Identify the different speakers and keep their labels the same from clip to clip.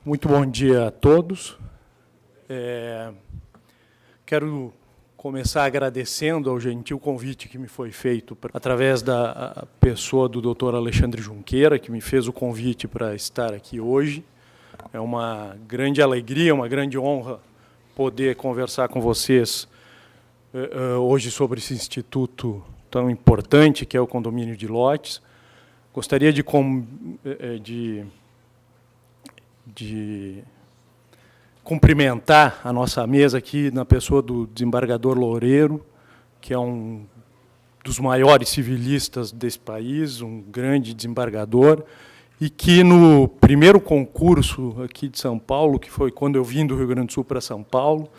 Speaker 1: Muito bom dia a todos. Quero começar agradecendo ao gentil convite que me foi feito através da pessoa do Dr. Alexandre Junqueira, que me fez o convite para estar aqui hoje. É uma grande alegria, uma grande honra poder conversar com vocês hoje sobre esse instituto tão importante que é o Condomínio de Lotes. Gostaria de cumprimentar a nossa mesa aqui na pessoa do desembargador Loureiro, que é um dos maiores civilistas desse país, um grande desembargador, e que no primeiro concurso aqui de São Paulo, que foi quando eu vim do Rio Grande do Sul para São Paulo,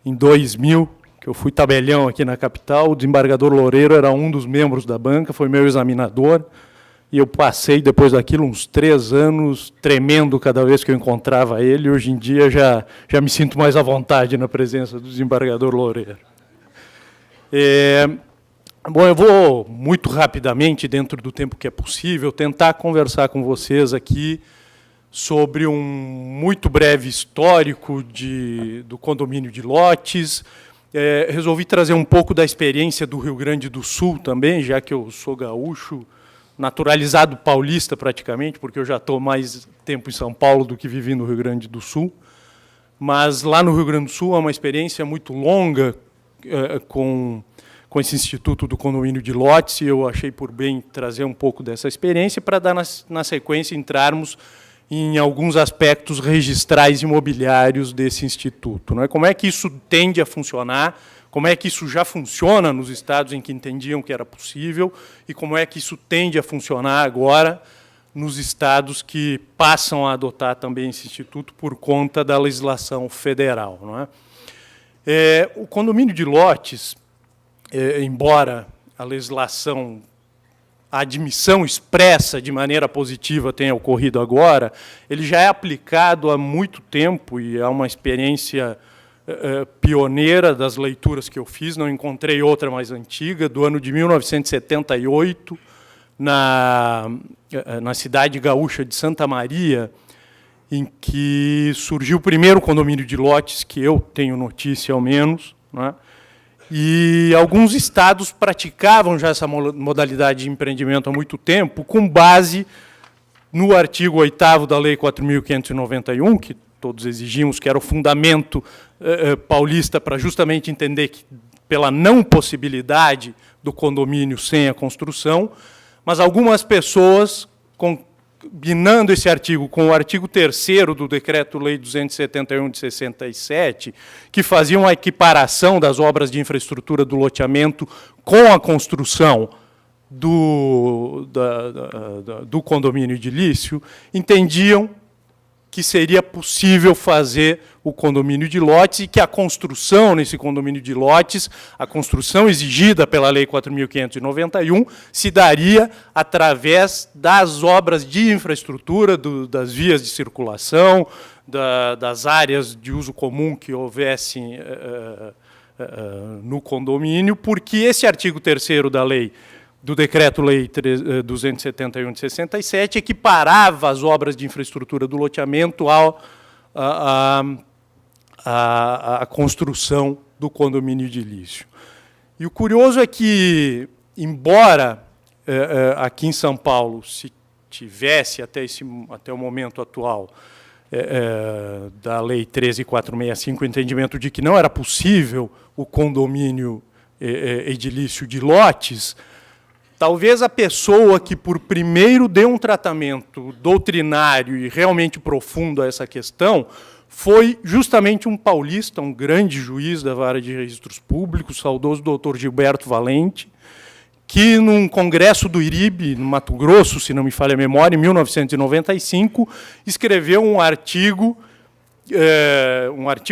Speaker 1: em 2000, que eu fui tabelião aqui na capital, o desembargador Loureiro era um dos membros da banca, foi meu examinador, e eu passei, depois daquilo, uns 3 anos tremendo cada vez que eu encontrava ele. Hoje em dia já me sinto mais à vontade na presença do desembargador Loureiro. Bom, eu vou muito rapidamente, dentro do tempo que é possível, tentar conversar com vocês aqui sobre um muito breve histórico do condomínio de Lotes. Resolvi trazer um pouco da experiência do Rio Grande do Sul também, já que eu sou gaúcho, naturalizado paulista praticamente, porque eu já estou mais tempo em São Paulo do que vivi no Rio Grande do Sul. Mas lá no Rio Grande do Sul é uma experiência muito longa com esse Instituto do Condomínio de Lotes, e eu achei por bem trazer um pouco dessa experiência para dar, na sequência, entrarmos em alguns aspectos registrais imobiliários desse Instituto. Não é? Como é que isso tende a funcionar, como é que isso já funciona nos estados em que entendiam que era possível e como é que isso tende a funcionar agora nos estados que passam a adotar também esse instituto por conta da legislação federal. Não é? O condomínio de lotes, embora a legislação, a admissão expressa de maneira positiva tenha ocorrido agora, ele já é aplicado há muito tempo e é uma experiência pioneira das leituras que eu fiz, não encontrei outra mais antiga, do ano de 1978, na cidade gaúcha de Santa Maria, em que surgiu o primeiro condomínio de lotes, que eu tenho notícia ao menos, né? E alguns estados praticavam já essa modalidade de empreendimento há muito tempo, com base no artigo 8º da Lei 4.591, que todos exigimos, que era o fundamento paulista para justamente entender que, pela não possibilidade do condomínio sem a construção, mas algumas pessoas, combinando esse artigo com o artigo 3º do Decreto-Lei 271 de 67, que faziam a equiparação das obras de infraestrutura do loteamento com a construção do condomínio edilício, entendiam que seria possível fazer o condomínio de lotes e que a construção nesse condomínio de lotes, a construção exigida pela Lei 4.591, se daria através das obras de infraestrutura, das vias de circulação, das áreas de uso comum que houvessem no condomínio, porque esse artigo 3º da lei, do Decreto-Lei 271 de 67, equiparava as obras de infraestrutura do loteamento à construção do condomínio edilício. E o curioso é que, embora aqui em São Paulo se tivesse, até o momento atual, da Lei 13.465, o entendimento de que não era possível o condomínio edilício de lotes, talvez a pessoa que, por primeiro, deu um tratamento doutrinário e realmente profundo a essa questão foi justamente um paulista, um grande juiz da Vara de Registros Públicos, saudoso doutor Gilberto Valente, que, num congresso do IRIB, no Mato Grosso, se não me falha a memória, em 1995, escreveu um artigo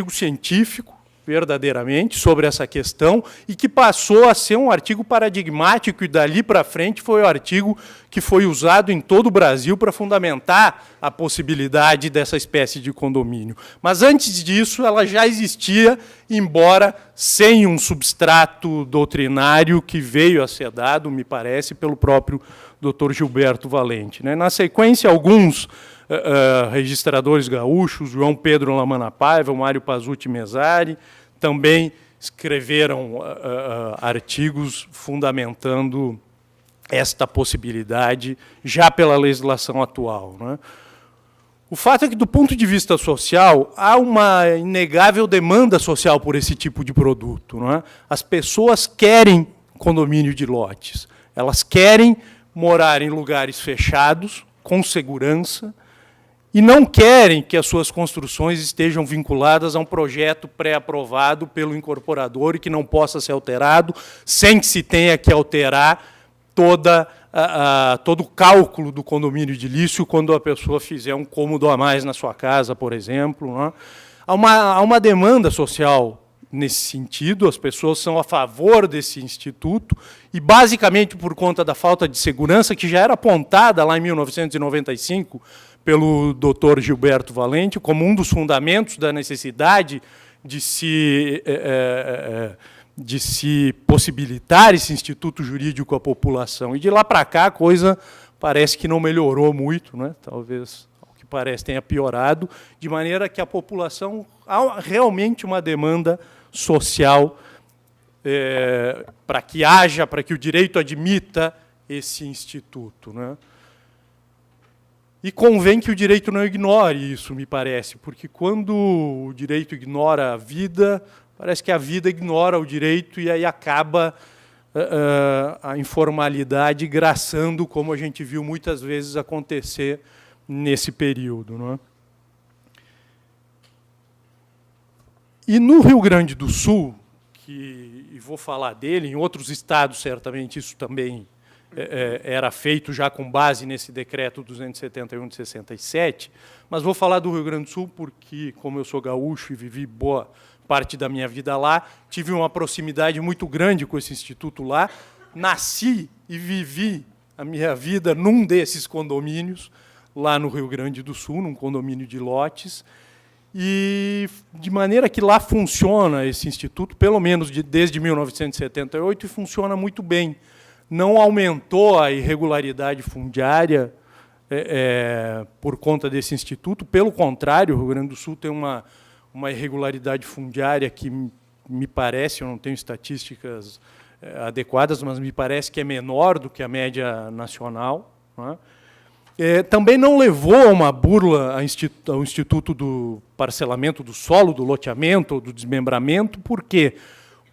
Speaker 1: científico, verdadeiramente, sobre essa questão, e que passou a ser um artigo paradigmático, e dali para frente foi o artigo que foi usado em todo o Brasil para fundamentar a possibilidade dessa espécie de condomínio. Mas, antes disso, ela já existia, embora sem um substrato doutrinário que veio a ser dado, me parece, pelo próprio Dr. Gilberto Valente. Na sequência, alguns registradores gaúchos, João Pedro Lamana Paiva, Mário Pazzuti Mesari, também escreveram artigos fundamentando esta possibilidade já pela legislação atual, né? O fato é que, do ponto de vista social, há uma inegável demanda social por esse tipo de produto, não é? As pessoas querem condomínio de lotes. Elas querem morar em lugares fechados, com segurança, e não querem que as suas construções estejam vinculadas a um projeto pré-aprovado pelo incorporador e que não possa ser alterado, sem que se tenha que alterar todo o cálculo do condomínio edilício quando a pessoa fizer um cômodo a mais na sua casa, por exemplo, né? Há uma demanda social nesse sentido, as pessoas são a favor desse instituto, e basicamente por conta da falta de segurança, que já era apontada lá em 1995 pelo Dr. Gilberto Valente como um dos fundamentos da necessidade de se possibilitar esse instituto jurídico à população. E de lá para cá a coisa parece que não melhorou muito, né? Talvez, ao que parece, tenha piorado, de maneira que a população há realmente uma demanda social para que o direito admita esse instituto, né? E convém que o direito não ignore isso, me parece, porque quando o direito ignora a vida, parece que a vida ignora o direito e aí acaba a informalidade graçando, como a gente viu muitas vezes acontecer nesse período, não é? E no Rio Grande do Sul, e vou falar dele, em outros estados certamente isso também era feito já com base nesse decreto 271 de 67, mas vou falar do Rio Grande do Sul porque, como eu sou gaúcho e vivi boa parte da minha vida lá, tive uma proximidade muito grande com esse instituto lá, nasci e vivi a minha vida num desses condomínios, lá no Rio Grande do Sul, num condomínio de lotes, e de maneira que lá funciona esse instituto, pelo menos desde 1978, e funciona muito bem. Não aumentou a irregularidade fundiária por conta desse instituto, pelo contrário, o Rio Grande do Sul tem uma irregularidade fundiária que me parece, eu não tenho estatísticas adequadas, mas me parece que é menor do que a média nacional, né? Também não levou a uma burla ao Instituto do Parcelamento do Solo, do loteamento ou do desmembramento. Por quê?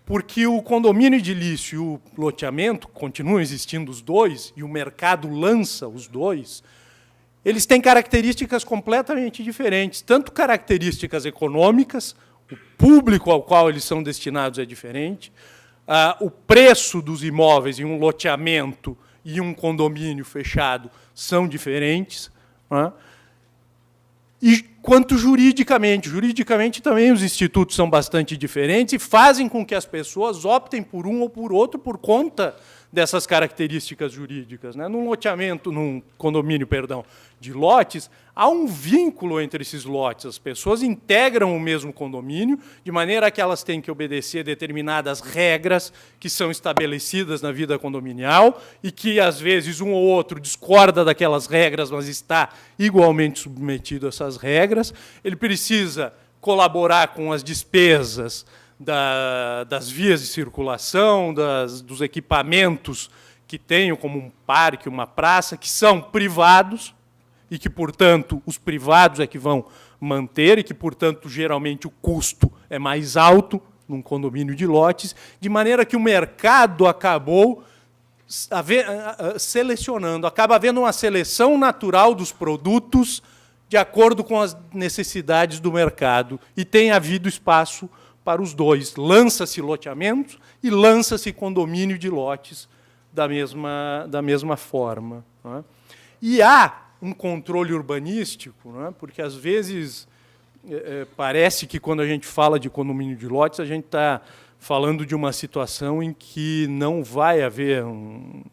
Speaker 1: Porque o condomínio edilício e o loteamento, continuam existindo os dois, e o mercado lança os dois, eles têm características completamente diferentes, tanto características econômicas, o público ao qual eles são destinados é diferente, o preço dos imóveis em um loteamento e um condomínio fechado são diferentes, né? E quanto juridicamente. Juridicamente também os institutos são bastante diferentes e fazem com que as pessoas optem por um ou por outro por conta dessas características jurídicas, né? Num condomínio, perdão, de lotes, há um vínculo entre esses lotes. As pessoas integram o mesmo condomínio, de maneira que elas têm que obedecer determinadas regras que são estabelecidas na vida condominial e que, às vezes, um ou outro discorda daquelas regras, mas está igualmente submetido a essas regras. Ele precisa colaborar com as despesas das vias de circulação, dos equipamentos que tenham, como um parque, uma praça, que são privados e que, portanto, os privados é que vão manter e que, portanto, geralmente o custo é mais alto num condomínio de lotes, de maneira que o mercado acabou selecionando, acaba havendo uma seleção natural dos produtos de acordo com as necessidades do mercado, e tem havido espaço para os dois. Lança-se loteamento e lança-se condomínio de lotes da mesma forma, né? E há um controle urbanístico, né? Porque, às vezes, parece que, quando a gente fala de condomínio de lotes, a gente está falando de uma situação em que não vai haver um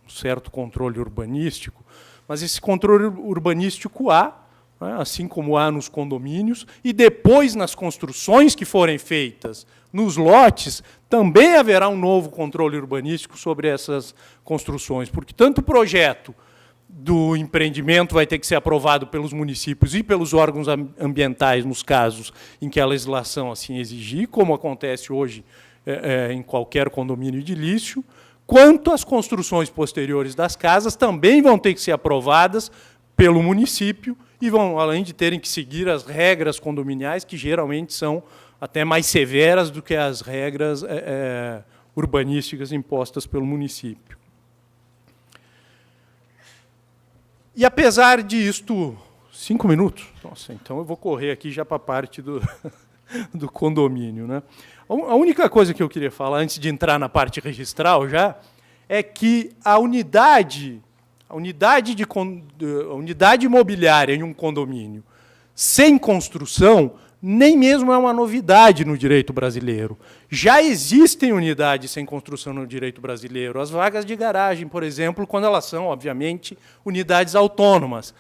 Speaker 1: certo controle urbanístico, mas esse controle urbanístico há, né, assim como há nos condomínios, e depois, nas construções que forem feitas nos lotes, também haverá um novo controle urbanístico sobre essas construções, porque tanto o projeto do empreendimento vai ter que ser aprovado pelos municípios e pelos órgãos ambientais, nos casos em que a legislação assim exigir, como acontece hoje em qualquer condomínio edilício, quanto as construções posteriores das casas também vão ter que ser aprovadas pelo município e vão, além de terem que seguir as regras condominiais, que geralmente são até mais severas do que as regras urbanísticas impostas pelo município. E, apesar disto, 5 minutos? Nossa, então eu vou correr aqui já para a parte do condomínio, né? A única coisa que eu queria falar, antes de entrar na parte registral já, é que a unidade imobiliária em um condomínio sem construção nem mesmo é uma novidade no direito brasileiro. Já existem unidades sem construção no direito brasileiro. As vagas de garagem, por exemplo, quando elas são, obviamente, unidades autônomas.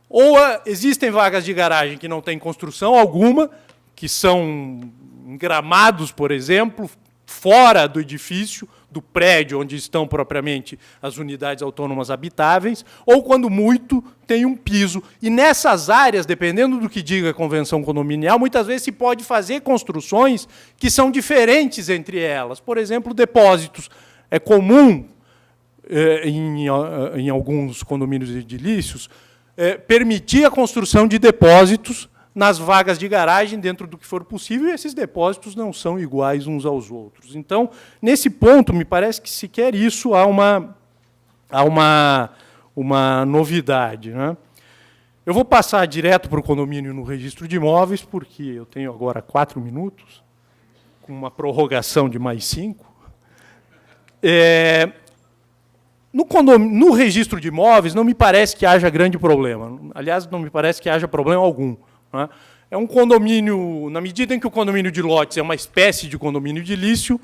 Speaker 1: Ou existem vagas de garagem que não têm construção alguma, que são em gramados, por exemplo, fora do edifício, do prédio onde estão propriamente as unidades autônomas habitáveis, ou, quando muito, tem um piso. E nessas áreas, dependendo do que diga a convenção condominial, muitas vezes se pode fazer construções que são diferentes entre elas. Por exemplo, depósitos. É comum, em alguns condomínios edilícios, permitir a construção de depósitos nas vagas de garagem, dentro do que for possível, e esses depósitos não são iguais uns aos outros. Então, nesse ponto, me parece que sequer isso há uma novidade, né? Eu vou passar direto para o condomínio no registro de imóveis, porque eu tenho agora 4 minutos, com uma prorrogação de mais 5. No registro de imóveis, não me parece que haja grande problema. Aliás, não me parece que haja problema algum. É um condomínio, na medida em que o condomínio de lotes é uma espécie de condomínio edilício,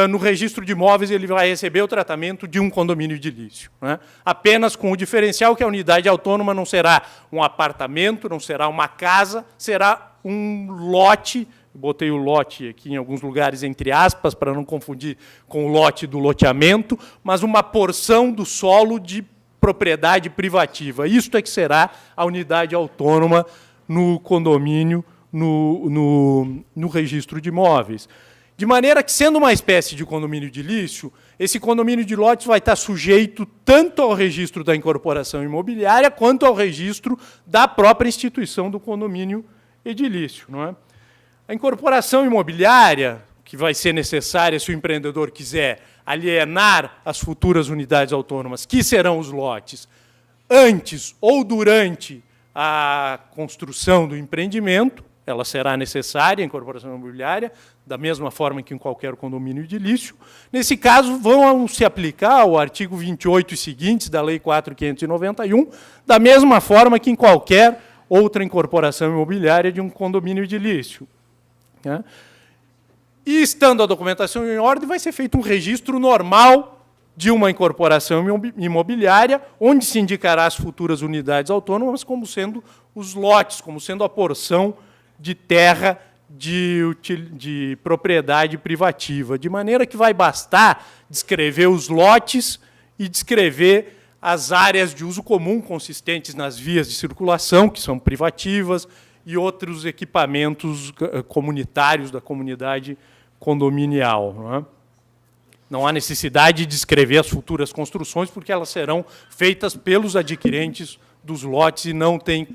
Speaker 1: no registro de imóveis ele vai receber o tratamento de um condomínio edilício, né? Apenas com o diferencial que a unidade autônoma não será um apartamento, não será uma casa, será um lote. Botei o lote aqui em alguns lugares entre aspas, para não confundir com o lote do loteamento, mas uma porção do solo de propriedade privativa. Isto é que será a unidade autônoma no condomínio, no registro de imóveis. De maneira que, sendo uma espécie de condomínio edilício, esse condomínio de lotes vai estar sujeito tanto ao registro da incorporação imobiliária quanto ao registro da própria instituição do condomínio edilício, não é? A incorporação imobiliária, que vai ser necessária se o empreendedor quiser alienar as futuras unidades autônomas, que serão os lotes, antes ou durante a construção do empreendimento, ela será necessária, a incorporação imobiliária, da mesma forma que em qualquer condomínio edilício. Nesse caso, vão se aplicar o artigo 28 e seguintes da Lei 4.591, da mesma forma que em qualquer outra incorporação imobiliária de um condomínio edilício. E, estando a documentação em ordem, vai ser feito um registro normal de uma incorporação imobiliária, onde se indicará as futuras unidades autônomas como sendo os lotes, como sendo a porção de terra de propriedade privativa, de maneira que vai bastar descrever os lotes e descrever as áreas de uso comum consistentes nas vias de circulação, que são privativas, e outros equipamentos comunitários da comunidade condominial, não é? Não há necessidade de descrever as futuras construções, porque elas serão feitas pelos adquirentes dos lotes e não tem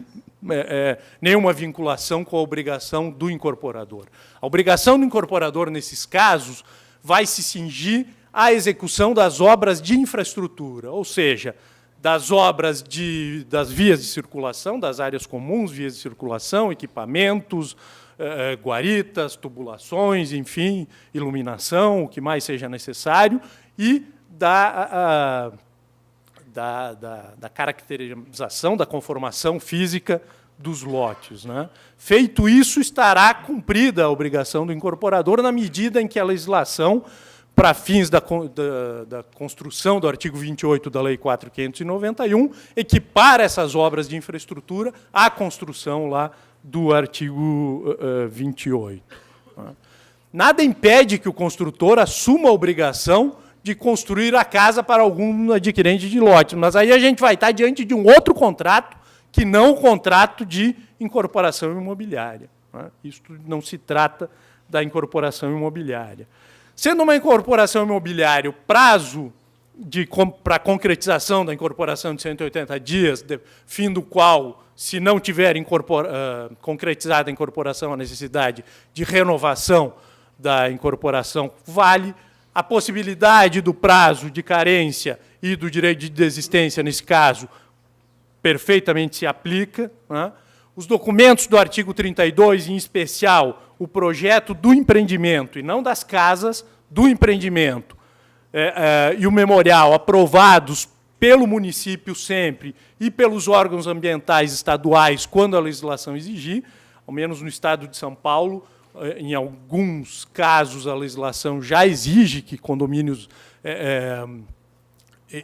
Speaker 1: nenhuma vinculação com a obrigação do incorporador. A obrigação do incorporador, nesses casos, vai se cingir à execução das obras de infraestrutura, ou seja, das obras das vias de circulação, das áreas comuns, vias de circulação, equipamentos, guaritas, tubulações, enfim, iluminação, o que mais seja necessário, e da caracterização, da conformação física dos lotes, né? Feito isso, estará cumprida a obrigação do incorporador na medida em que a legislação, para fins da construção do artigo 28 da Lei 4.591, equipara essas obras de infraestrutura à construção lá do artigo 28. Nada impede que o construtor assuma a obrigação de construir a casa para algum adquirente de lote. Mas aí a gente vai estar diante de um outro contrato, que não o contrato de incorporação imobiliária. Isso não se trata da incorporação imobiliária. Sendo uma incorporação imobiliária, o prazo para a concretização da incorporação de 180 dias, fim do qual, se não tiver concretizada a incorporação, a necessidade de renovação da incorporação vale, a possibilidade do prazo de carência e do direito de desistência, nesse caso, perfeitamente se aplica. Os documentos do artigo 32, em especial, o projeto do empreendimento, e não das casas, do empreendimento, e o memorial aprovados pelo município sempre e pelos órgãos ambientais estaduais, quando a legislação exigir, ao menos no estado de São Paulo, em alguns casos a legislação já exige que condomínios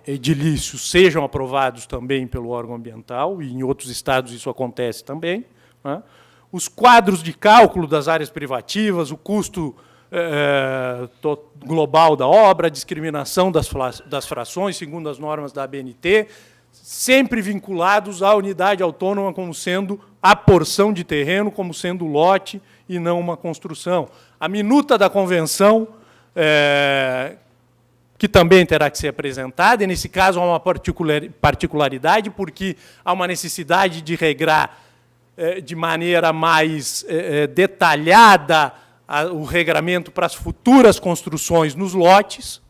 Speaker 1: edilícios sejam aprovados também pelo órgão ambiental, e em outros estados isso acontece também. Os quadros de cálculo das áreas privativas, o custo global da obra, a discriminação das frações, segundo as normas da ABNT, sempre vinculados à unidade autônoma como sendo a porção de terreno, como sendo lote e não uma construção. A minuta da convenção, que também terá que ser apresentada, e nesse caso há uma particularidade, porque há uma necessidade de regrar de maneira mais detalhada o regramento para as futuras construções nos lotes.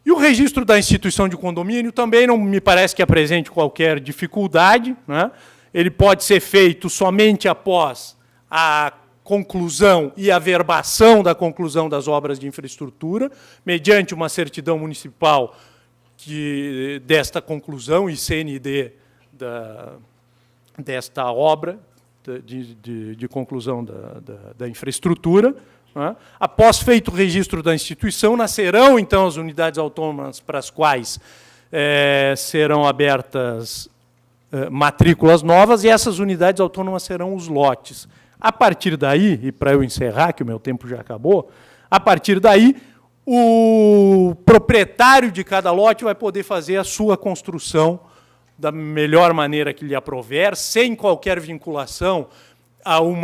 Speaker 1: E o registro da instituição de condomínio também não me parece que apresente qualquer dificuldade. Ele pode ser feito somente após a conclusão e averbação da conclusão das obras de infraestrutura, mediante uma certidão municipal desta conclusão e CND desta obra de conclusão da infraestrutura. Após feito o registro da instituição, nascerão, então, as unidades autônomas para as quais serão abertas matrículas novas, e essas unidades autônomas serão os lotes. A partir daí, e para eu encerrar, que o meu tempo já acabou, a partir daí, o proprietário de cada lote vai poder fazer a sua construção da melhor maneira que lhe aprover, sem qualquer vinculação a um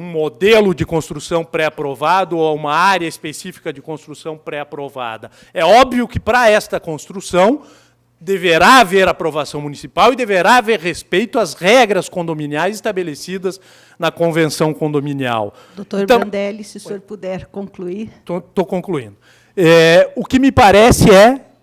Speaker 1: modelo de construção pré-aprovado ou a uma área específica de construção pré-aprovada. É óbvio que, para esta construção, deverá haver aprovação municipal e deverá haver respeito às regras condominiais estabelecidas na convenção condominial.
Speaker 2: Doutor Brandelli, se o senhor puder concluir.
Speaker 1: Estou concluindo. O que me parece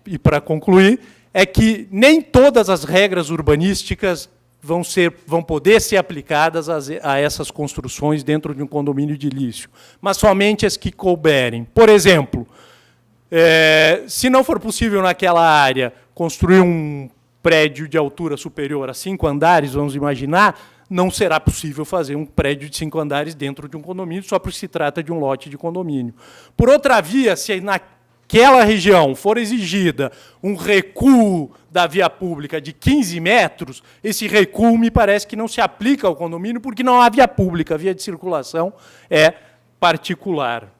Speaker 1: e para concluir, é que nem todas as regras urbanísticas vão poder ser aplicadas a essas construções dentro de um condomínio edilício, mas somente as que couberem. Por exemplo, se não for possível naquela área construir um prédio de altura superior a 5 andares, vamos imaginar, não será possível fazer um prédio de 5 andares dentro de um condomínio, só porque se trata de um lote de condomínio. Por outra via, se naquela região for exigida um recuo da via pública de 15 metros, esse recuo me parece que não se aplica ao condomínio, porque não há via pública, a via de circulação é particular.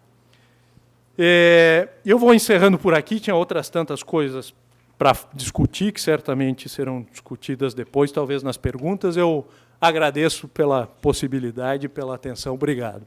Speaker 1: Eu vou encerrando por aqui, tinha outras tantas coisas para discutir, que certamente serão discutidas depois, talvez nas perguntas. Eu agradeço pela possibilidade e pela atenção. Obrigado.